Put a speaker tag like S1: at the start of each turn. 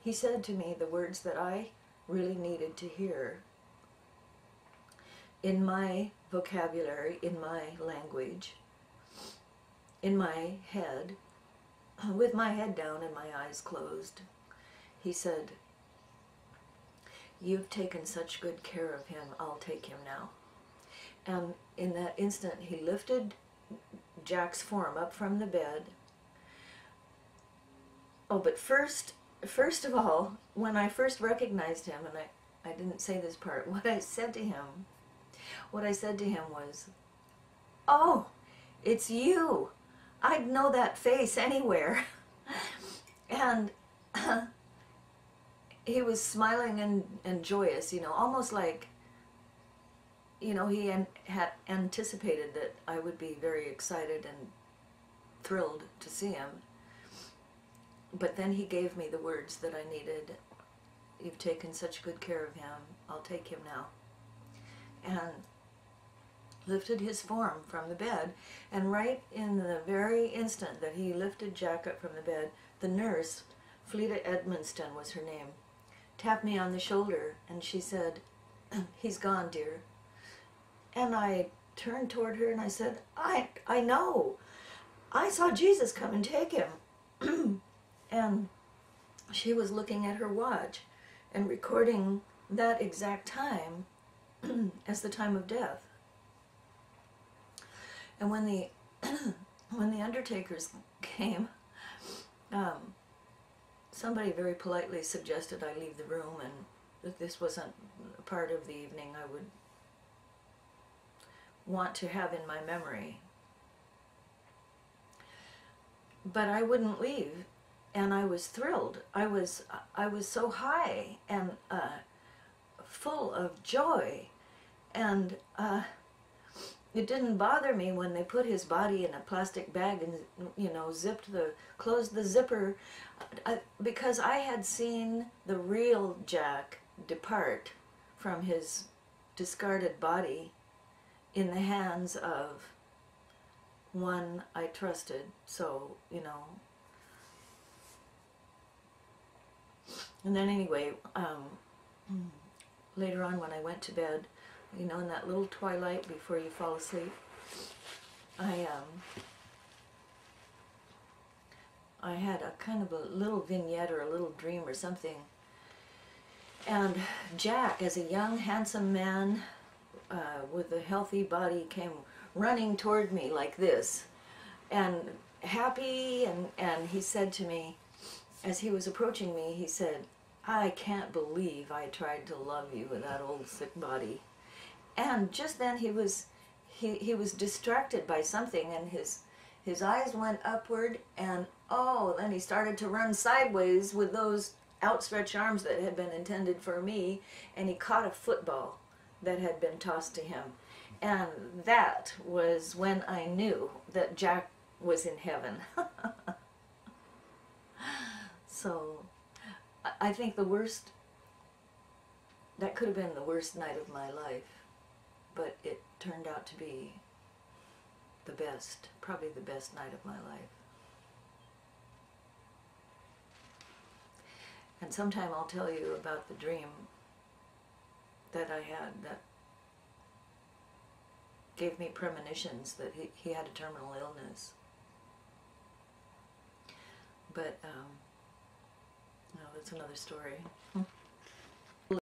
S1: he said to me the words that I really needed to hear in my vocabulary, in my language, in my head, with my head down and my eyes closed. He said, "You've taken such good care of him, I'll take him now." And in that instant, he lifted Jack's form up from the bed. Oh, but first of all, when I first recognized him, and I didn't say this part, what I said to him was, "Oh, it's you. I'd know that face anywhere." And he was smiling and joyous, almost like, he had anticipated that I would be very excited and thrilled to see him. But then he gave me the words that I needed. "You've taken such good care of him, I'll take him now." And lifted his form from the bed, and right in the very instant that he lifted Jack up from the bed, the nurse, Fleta Edmonston was her name, tapped me on the shoulder, and she said, "He's gone, dear." And I turned toward her and I said, I know. I saw Jesus come and take him." And she was looking at her watch and recording that exact time as the time of death. And when the when the undertakers came, somebody very politely suggested I leave the room, and that this wasn't a part of the evening I would want to have in my memory. But I wouldn't leave, and I was thrilled. I was so high and full of joy, and it didn't bother me when they put his body in a plastic bag and closed the zipper, because I had seen the real Jack depart from his discarded body in the hands of one I trusted. So, and then anyway, later on when I went to bed, in that little twilight before you fall asleep, I had a kind of a little vignette or a little dream or something, and Jack, as a young handsome man with a healthy body, came running toward me like this, and happy, and he said to me, as he was approaching me, he said, "I can't believe I tried to love you with that old sick body." And just then he was distracted by something, and his eyes went upward, and then he started to run sideways with those outstretched arms that had been intended for me, and he caught a football that had been tossed to him. And that was when I knew that Jack was in heaven. So I think that could have been the worst night of my life, but it turned out to be the best, probably the best night of my life. And sometime I'll tell you about the dream that I had that gave me premonitions that he had a terminal illness. But, no, that's another story.